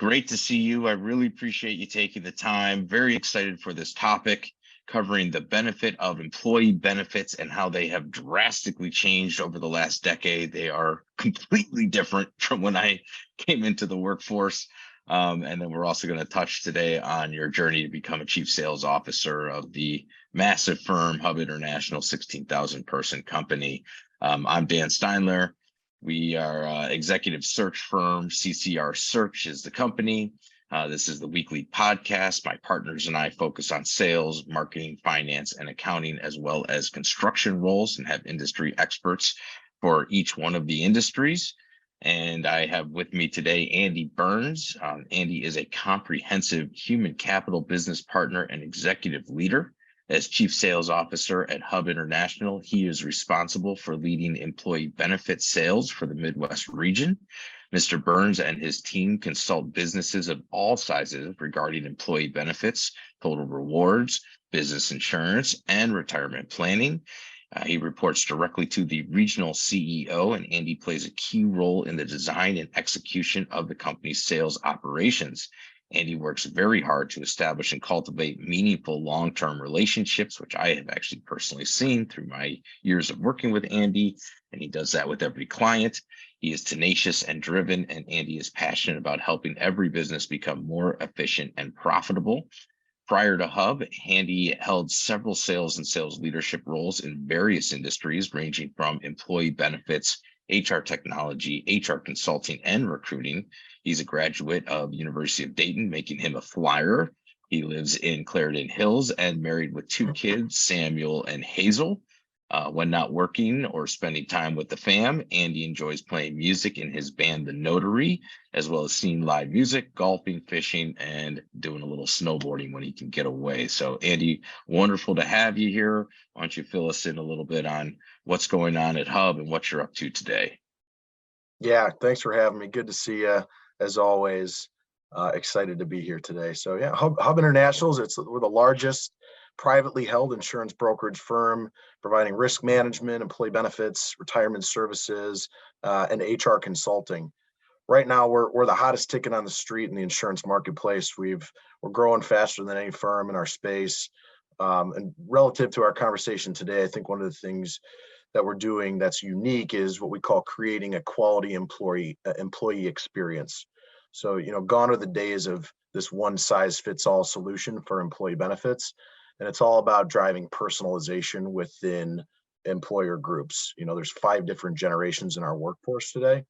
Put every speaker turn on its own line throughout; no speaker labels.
great to see you. I really appreciate you taking the time. Very excited for this topic, covering the benefit of employee benefits and how they have drastically changed over the last decade. They are completely different from when I came into the workforce. And then we're also going to touch today on your journey to become a chief sales officer of the massive firm, Hub International, 16,000 person company. I'm Dan Steinler. We are executive search firm. CCR Search is the company. This is the weekly podcast. My partners and I focus on sales, marketing, finance, and accounting, as well as construction roles, and have industry experts for each one of the industries. And I have with me today Andy Burns. Andy is a comprehensive human capital business partner and executive leader. As Chief Sales Officer at Hub International, he is responsible for leading employee benefit sales for the Midwest region. Mr. Burns and his team consult businesses of all sizes regarding employee benefits, total rewards, business insurance, and retirement planning. He reports directly to the regional CEO, and Andy plays a key role in the design and execution of the company's sales operations. Andy works very hard to establish and cultivate meaningful long-term relationships, which I have actually personally seen through my years of working with Andy, and he does that with every client. He is tenacious and driven, and Andy is passionate about helping every business become more efficient and profitable. Prior to Hub, Andy held several sales and sales leadership roles in various industries, ranging from employee benefits, HR technology, HR consulting, and recruiting. He's a graduate of University of Dayton, making him a flyer. He lives in Clarendon Hills and married with two kids, Samuel and Hazel. When not working or spending time with the fam, Andy enjoys playing music in his band, The Notary, as well as seeing live music, golfing, fishing, and doing a little snowboarding when he can get away. So Andy, wonderful to have you here. Why don't you fill us in a little bit on what's going on at Hub and what you're up to today?
Yeah, thanks for having me. Good to see you, as always. Excited to be here today. So yeah, Hub Internationals, we're the largest privately held insurance brokerage firm providing risk management, employee benefits, retirement services, and HR consulting. Right now, we're the hottest ticket on the street in the insurance marketplace. We're growing faster than any firm in our space. And relative to our conversation today, I think one of the things that we're doing that's unique is what we call creating a quality employee experience. So, gone are the days of this one size fits all solution for employee benefits. And it's all about driving personalization within employer groups. There's 5 different generations in our workforce today.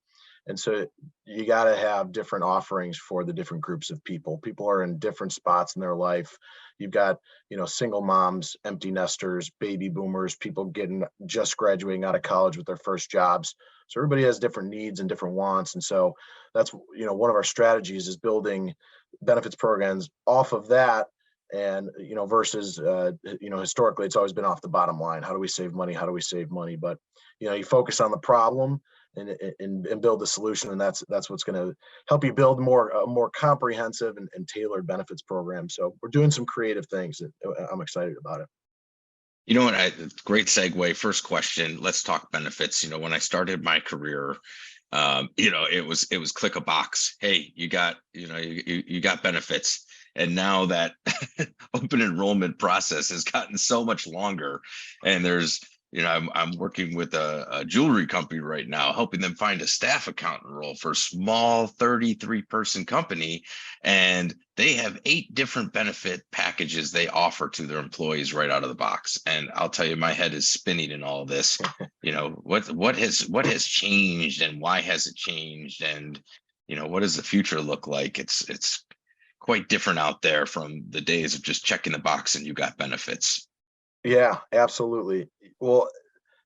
And so you got to have different offerings for the different groups of people. People are in different spots in their life. You've got, single moms, empty nesters, baby boomers, people just graduating out of college with their first jobs. So everybody has different needs and different wants. And so that's, one of our strategies is building benefits programs off of that. And, versus, historically, it's always been off the bottom line. How do we save money? How do we save money? But, you focus on the problem and build the solution. And that's what's going to help you build a more comprehensive and tailored benefits program. So we're doing some creative things that I'm excited about it.
You know what? Great segue. First question. Let's talk benefits. When I started my career, it was click a box. Hey, you got benefits. And now that open enrollment process has gotten so much longer, and there's, I'm working with a jewelry company right now, helping them find a staff accountant role for a small 33-person company. And they have 8 different benefit packages they offer to their employees right out of the box. And I'll tell you, my head is spinning in all this. What has changed, and why has it changed? And, what does the future look like? It's quite different out there from the days of just checking the box and you got benefits.
Yeah, absolutely. Well,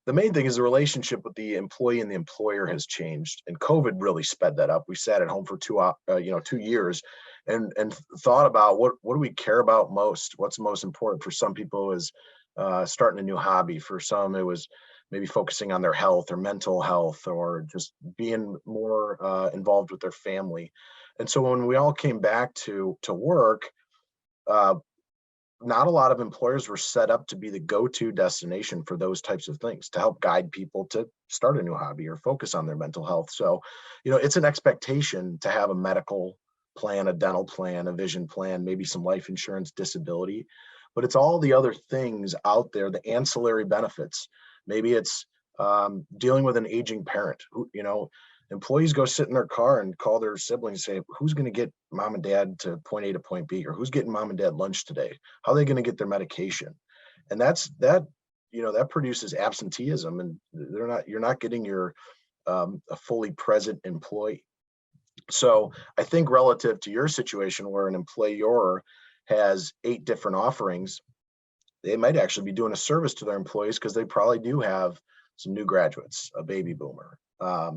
the main thing is the relationship with the employee and the employer has changed, and COVID really sped that up. We sat at home for 2 years and thought about what do we care about most? What's most important? For some people is starting a new hobby. For some, it was maybe focusing on their health or mental health, or just being more involved with their family. And so when we all came back to work, not a lot of employers were set up to be the go-to destination for those types of things, to help guide people to start a new hobby or focus on their mental health. So, it's an expectation to have a medical plan, a dental plan, a vision plan, maybe some life insurance, disability, but it's all the other things out there, the ancillary benefits. Maybe it's dealing with an aging parent who, employees go sit in their car and call their siblings and say, who's going to get mom and dad to point A to point B, or who's getting mom and dad lunch today? How are they going to get their medication? And that produces absenteeism, and you're not getting your a fully present employee. So I think relative to your situation where an employer has 8 different offerings, they might actually be doing a service to their employees because they probably do have some new graduates, a baby boomer,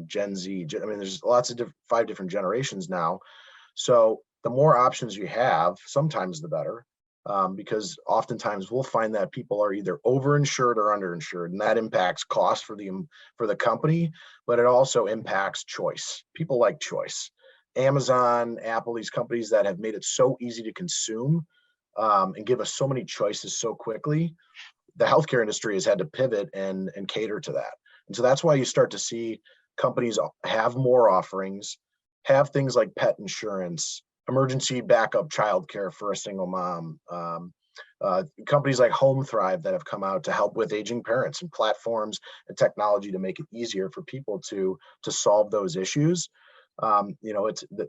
Gen Z. There's lots of 5 different generations now. So the more options you have, sometimes the better, because oftentimes we'll find that people are either overinsured or underinsured, and that impacts cost for the company, but it also impacts choice. People like choice. Amazon, Apple, these companies that have made it so easy to consume and give us so many choices so quickly, the healthcare industry has had to pivot and cater to that. And so that's why you start to see companies have more offerings, have things like pet insurance, emergency backup childcare for a single mom, companies like Home Thrive that have come out to help with aging parents, and platforms and technology to make it easier for people to solve those issues. It's the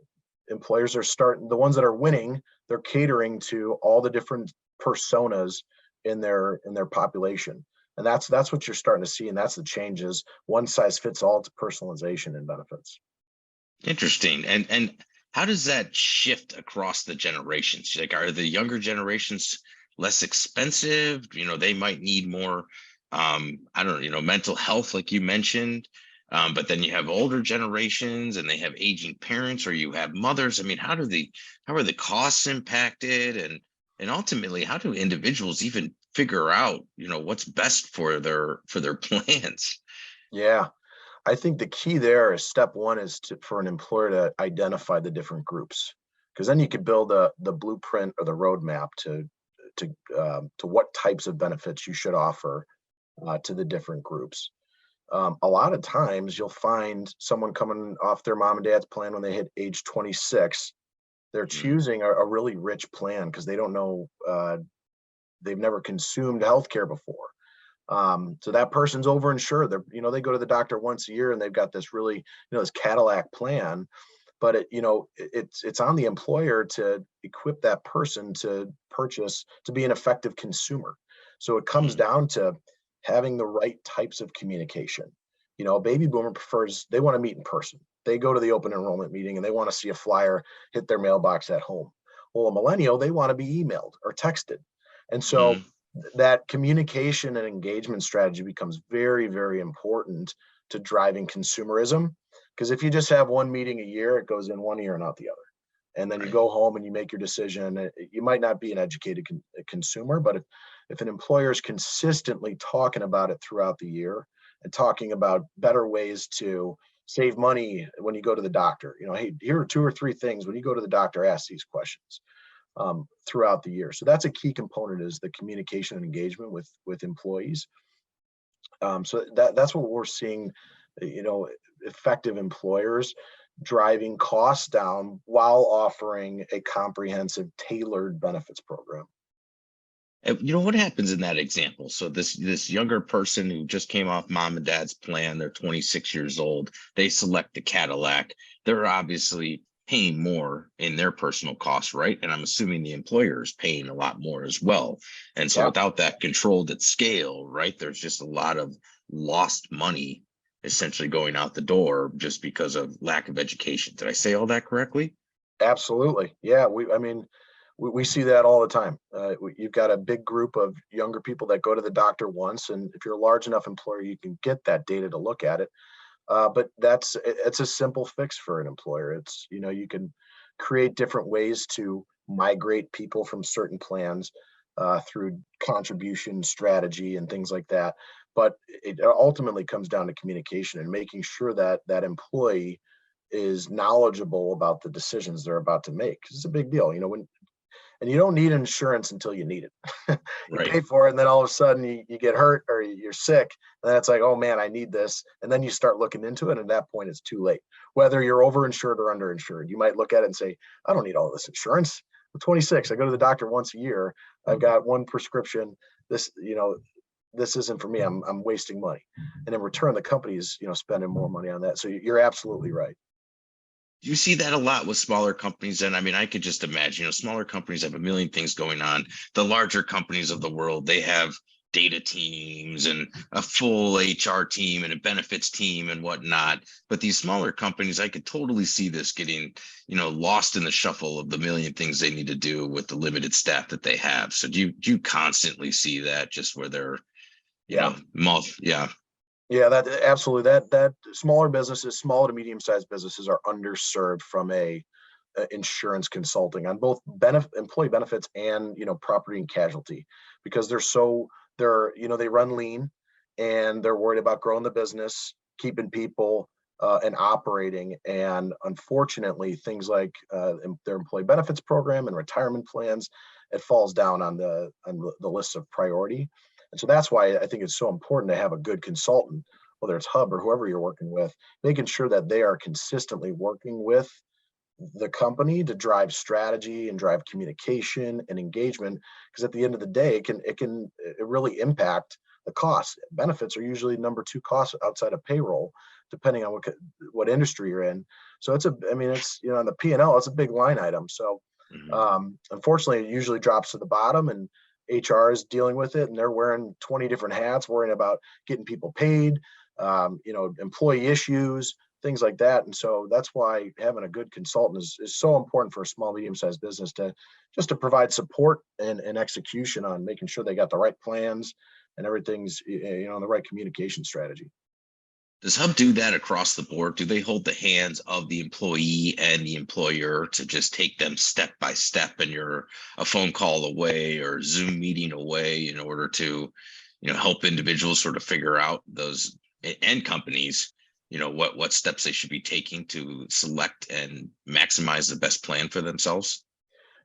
employers are the ones that are winning, they're catering to all the different personas in their population. And that's what you're starting to see. And that's the changes. One size fits all to personalization and benefits.
Interesting. And how does that shift across the generations? Like, are the younger generations less expensive? They might need more, mental health, like you mentioned. But then you have older generations and they have aging parents, or you have mothers. How are the costs impacted? And ultimately, how do individuals even figure out, what's best for their plans?
Yeah. I think the key there is step one is for an employer to identify the different groups, because then you could build the blueprint or the roadmap to what types of benefits you should offer to the different groups. A lot of times you'll find someone coming off their mom and dad's plan when they hit age 26. They're choosing a really rich plan because they don't know, they've never consumed healthcare before. So that person's overinsured. They go to the doctor once a year and they've got this really, this Cadillac plan, but it's on the employer to equip that person to be an effective consumer. So it comes down to having the right types of communication. A baby boomer they want to meet in person. They go to the open enrollment meeting and they want to see a flyer hit their mailbox at home. Well, a millennial, they want to be emailed or texted. And so that communication and engagement strategy becomes very, very important to driving consumerism. Because if you just have one meeting a year, it goes in one ear and out the other. And then you go home and you make your decision. You might not be an educated consumer, but if an employer is consistently talking about it throughout the year and talking about better ways to save money when you go to the doctor, hey, here are 2 or 3 things when you go to the doctor, ask these questions throughout the year. So that's a key component, is the communication and engagement with employees. So that's what we're seeing, effective employers driving costs down while offering a comprehensive, tailored benefits program.
What happens in that example? So this younger person who just came off mom and dad's plan, they're 26 years old, they select the Cadillac. They're obviously paying more in their personal costs, right? And I'm assuming the employer is paying a lot more as well. And so without that controlled at scale, right, there's just a lot of lost money essentially going out the door just because of lack of education. Did I say all that correctly?
Absolutely. Yeah. We see that all the time. You've got a big group of younger people that go to the doctor once, and if you're a large enough employer, you can get that data to look at it. But it's a simple fix for an employer. It's, you can create different ways to migrate people from certain plans through contribution strategy and things like that. But it ultimately comes down to communication and making sure that that employee is knowledgeable about the decisions they're about to make. It's a big deal. and you don't need insurance until you need it. You
Right.
pay for it, and then all of a sudden you get hurt or you're sick, and then it's like, oh man, I need this. And then you start looking into it, and at that point it's too late. Whether you're overinsured or underinsured, you might look at it and say, I don't need all this insurance. I'm 26. I go to the doctor once a year. I've got one prescription. This isn't for me. I'm wasting money. And in return, the company's, spending more money on that. So you're absolutely right.
You see that a lot with smaller companies. And I mean, I could just imagine, smaller companies have a million things going on. The larger companies of the world, they have data teams and a full HR team and a benefits team and whatnot. But these smaller companies, I could totally see this getting, lost in the shuffle of the million things they need to do with the limited staff that they have. So do you constantly see that, just where they're,
Yeah.
Yeah.
Yeah, that absolutely. That smaller businesses, small to medium-sized businesses are underserved from a insurance consulting on both employee benefits and property and casualty, because they run lean, and they're worried about growing the business, keeping people, and operating. And unfortunately, things like their employee benefits program and retirement plans, it falls down on the list of priority. And so that's why I think it's so important to have a good consultant, whether it's Hub or whoever you're working with, making sure that they are consistently working with the company to drive strategy and drive communication and engagement. Because at the end of the day, it really impact the cost. Benefits are usually number two cost outside of payroll, depending on what industry you're in. So it's on the P&L, it's a big line item. So unfortunately, it usually drops to the bottom, and HR is dealing with it, and they're wearing 20 different hats, worrying about getting people paid, employee issues, things like that. And so that's why having a good consultant is so important for a small, medium-sized business, to provide support and execution on making sure they got the right plans and everything's, the right communication strategy.
Does Hub do that across the board? Do they hold the hands of the employee and the employer to just take them step by step, and you're a phone call away or Zoom meeting away, in order to, help individuals sort of figure out those, and companies, what steps they should be taking to select and maximize the best plan for themselves?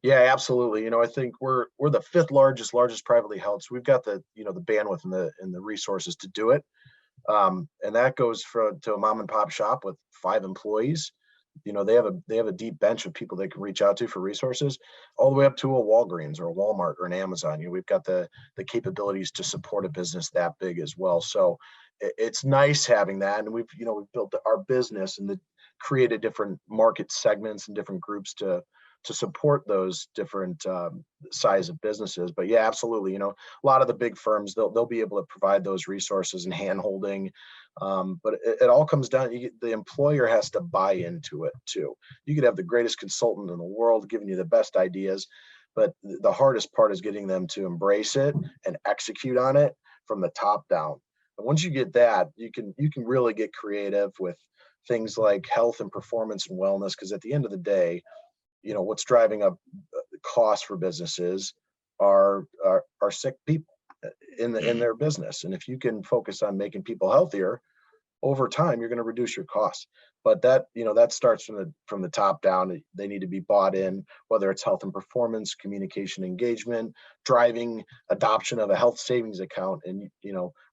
Yeah, absolutely. I think we're the fifth largest privately held. So we've got the bandwidth and the resources to do it. And that goes to a mom and pop shop with 5 employees. They have a deep bench of people they can reach out to for resources, all the way up to a Walgreens or a Walmart or an Amazon. We've got the capabilities to support a business that big as well. So it's nice having that, and we've built our business and created different market segments and different groups to support those different size of businesses. But yeah, absolutely. A lot of the big firms, they'll be able to provide those resources and hand holding. But it all comes down, the employer has to buy into it too. You could have the greatest consultant in the world giving you the best ideas, but the hardest part is getting them to embrace it and execute on it from the top down. And once you get that, you can really get creative with things like health and performance and wellness, because at the end of the day, what's driving up costs for businesses are sick people in their business. And if you can focus on making people healthier over time, you're going to reduce your costs. But that starts from the top down. They need to be bought in, whether it's health and performance, communication, engagement, driving adoption of a health savings account, and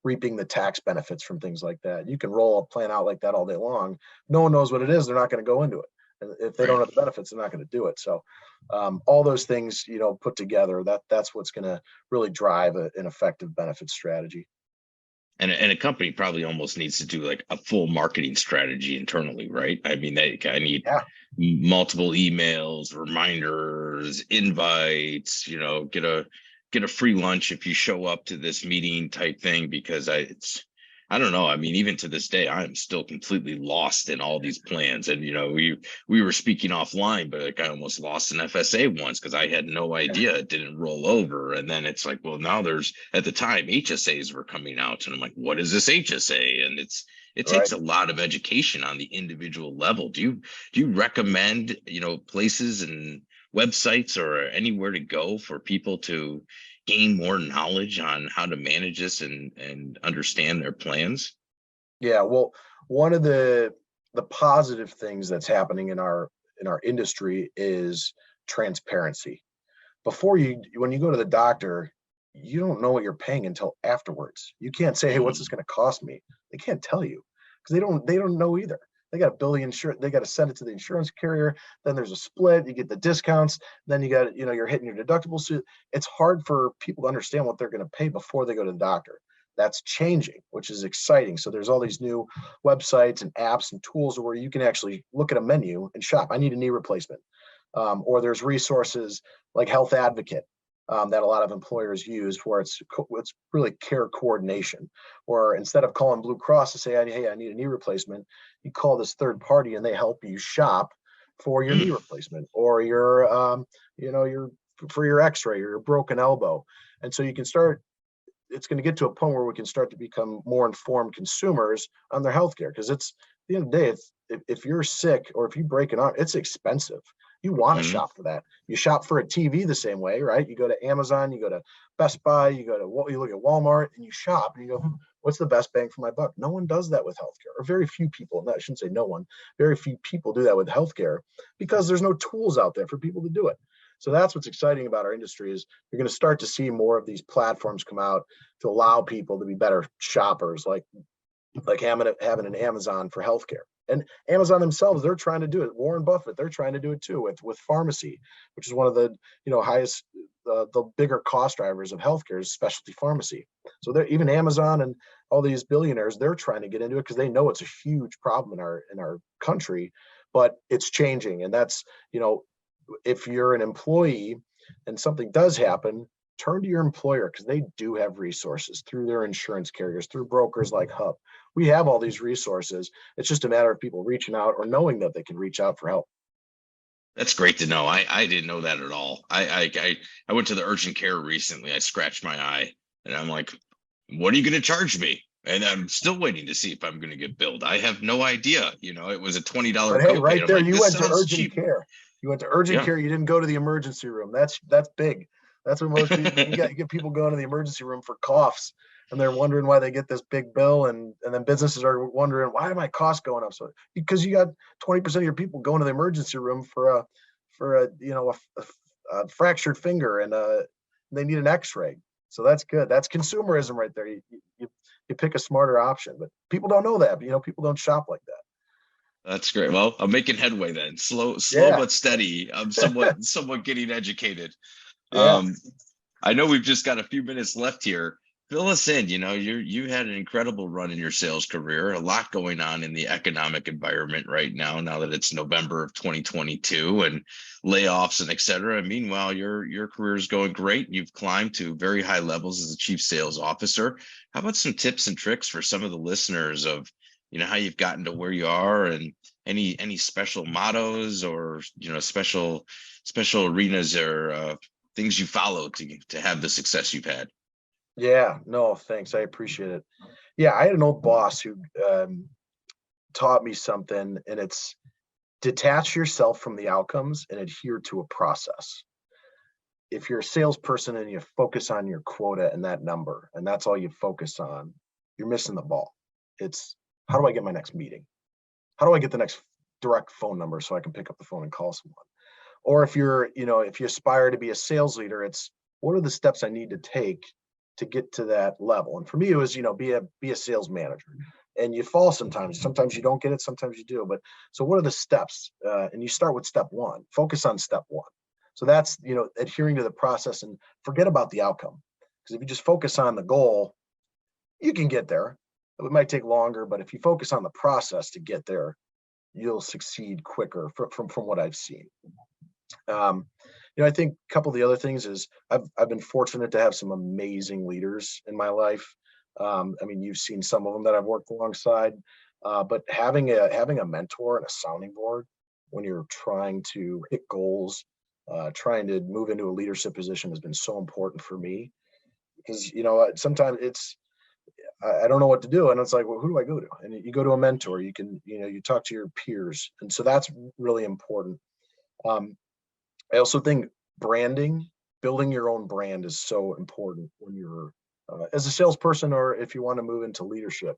reaping the tax benefits from things like that. You can roll a plan out like that all day long. No one knows what it is. They're not going to go into it. And if they don't have the benefits, they're not going to do it. So all those things, put together, that's what's going to really drive an effective benefit strategy.
And a company probably almost needs to do like a full marketing strategy internally, right? I mean, I need multiple emails, reminders, invites, get a free lunch if you show up to this meeting type thing, because I don't know. I mean, even to this day, I am still completely lost in all these plans. And, we were speaking offline, but like I almost lost an FSA once because I had no idea it didn't roll over. And then it's like, well, now at the time, HSAs were coming out, and I'm like, what is this HSA? And it takes a lot of education on the individual level. Do you recommend, places and websites or anywhere to go for people to gain more knowledge on how to manage this and understand their plans?
Yeah, well, one of the positive things that's happening in our industry is transparency. when you go to the doctor, you don't know what you're paying until afterwards. You can't say, hey, what's this going to cost me? They can't tell you because they don't know either. They got to bill the insurance, they got to send it to the insurance carrier. Then there's a split, you get the discounts, then you got, you're hitting your deductible. So it's hard for people to understand what they're going to pay before they go to the doctor. That's changing, which is exciting. So there's all these new websites and apps and tools where you can actually look at a menu and shop. I need a knee replacement. Or there's resources like Health Advocate that a lot of employers use, where it's really care coordination. Or instead of calling Blue Cross to say, hey, I need a knee replacement, you call this third party and they help you shop for your knee replacement, or for your X-ray or your broken elbow. And so you can start. It's going to get to a point where we can start to become more informed consumers on their healthcare, because it's at the end of the day, if you're sick or if you break an arm, it's expensive. You want to shop for that. You shop for a TV the same way, right? You go to Amazon, you go to Best Buy, you look at Walmart, and you shop and you go, what's the best bang for my buck? No one does that with healthcare, or very few people. I shouldn't say no one. Very few people do that with healthcare because there's no tools out there for people to do it. So that's what's exciting about our industry, is you're going to start to see more of these platforms come out to allow people to be better shoppers, like having an Amazon for healthcare. And Amazon themselves, they're trying to do it. Warren Buffett, they're trying to do it too with pharmacy, which is one of the highest, the bigger cost drivers of healthcare is specialty pharmacy. So they're, even Amazon and all these billionaires, they're trying to get into it because they know it's a huge problem in our country, but it's changing. And that's, if you're an employee and something does happen, turn to your employer, because they do have resources through their insurance carriers, through brokers like Hub. We have all these resources. It's just a matter of people reaching out or knowing that they can reach out for help.
That's great to know. I didn't know that at all. I went to the urgent care recently. I scratched my eye and I'm like, what are you going to charge me? And I'm still waiting to see if I'm going to get billed. I have no idea. It was a $20
but hey,
copay.
right there,
like,
you went to urgent
cheap.
care. You went to urgent care. You didn't go to the emergency room. That's big. That's what most people, you get people going to the emergency room for coughs, and they're wondering why they get this big bill. And then businesses are wondering, why are my costs going up? So because you got 20% of your people going to the emergency room for a fractured finger, and they need an X-ray. So that's good. That's consumerism right there. You pick a smarter option, but people don't know that. People don't shop like that.
That's great. Well, I'm making headway then. Slow
Yeah.
but steady. I'm somewhat getting educated.
Yeah.
I know we've just got a few minutes left here. Fill us in. You had an incredible run in your sales career, a lot going on in the economic environment right now that it's November of 2022 and layoffs and et cetera. Meanwhile, your career is going great. You've climbed to very high levels as a chief sales officer. How about some tips and tricks for some of the listeners of, how you've gotten to where you are, and any special mottos or, special arenas or things you follow to have the success you've had?
Yeah, no, thanks. I appreciate it. Yeah, I had an old boss who taught me something, and it's detach yourself from the outcomes and adhere to a process. If you're a salesperson and you focus on your quota and that number, and that's all you focus on, you're missing the ball. It's, how do I get my next meeting? How do I get the next direct phone number so I can pick up the phone and call someone? Or if if you aspire to be a sales leader, it's, what are the steps I need to take to get to that level? And for me, it was, be a sales manager. And you fall sometimes you don't get it, sometimes you do. But so what are the steps? And you start with step one, focus on step one. So that's, adhering to the process and forget about the outcome. Because if you just focus on the goal, you can get there. It might take longer, but if you focus on the process to get there, you'll succeed quicker from what I've seen. I think a couple of the other things is I've been fortunate to have some amazing leaders in my life. You've seen some of them that I've worked alongside, but having a mentor and a sounding board when you're trying to hit goals, trying to move into a leadership position has been so important for me, because, sometimes I don't know what to do. And it's like, well, who do I go to? And you go to a mentor, you can, you talk to your peers. And so that's really important. I also think building your own brand is so important when you're as a salesperson, or if you want to move into leadership.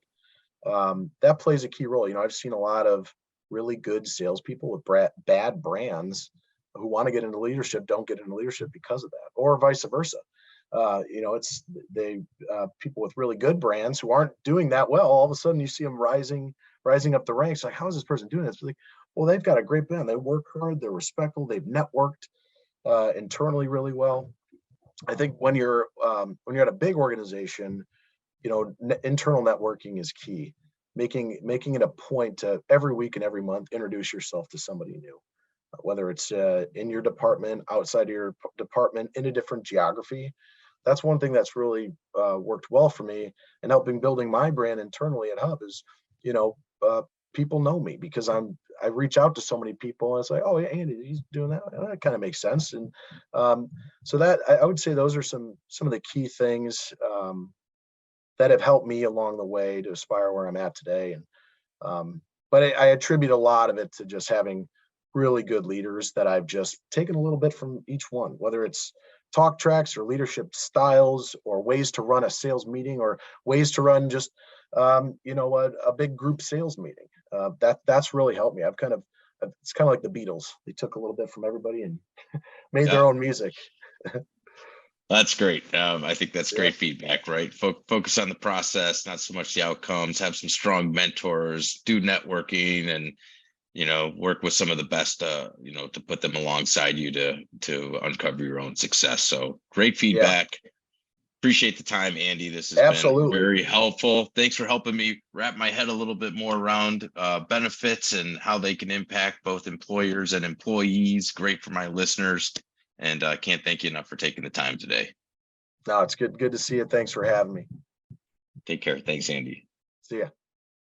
That plays a key role. I've seen a lot of really good salespeople with bad brands who want to get into leadership don't get into leadership because of that, or vice versa. It's people with really good brands who aren't doing that well. All of a sudden, you see them rising up the ranks. Like, how is this person doing this? Like, well, they've got a great brand. They work hard. They're respectful. They've networked internally really well. I think when you're at a big organization, internal networking is key. Making it a point to every week and every month introduce yourself to somebody new, whether it's in your department, outside of your department, in a different geography. That's one thing that's really worked well for me in helping building my brand internally at Hub is, people know me because I reach out to so many people and it's like, oh yeah, Andy, he's doing that. That kind of makes sense. And so that I would say those are some of the key things that have helped me along the way to aspire where I'm at today. And but I attribute a lot of it to just having really good leaders that I've just taken a little bit from each one, whether it's talk tracks or leadership styles or ways to run a sales meeting or ways to run just a big group sales meeting. That's really helped me. It's kind of like the Beatles. They took a little bit from everybody and made their own music.
That's great. I think that's great feedback, right? Focus on the process, not so much the outcomes. Have some strong mentors, do networking, and work with some of the best, to put them alongside you to uncover your own success. So great feedback. Yeah. Appreciate the time, Andy. This has been very helpful. Thanks for helping me wrap my head a little bit more around benefits and how they can impact both employers and employees. Great for my listeners. And I can't thank you enough for taking the time today.
No, it's good to see you. Thanks for having me.
Take care. Thanks, Andy.
See ya.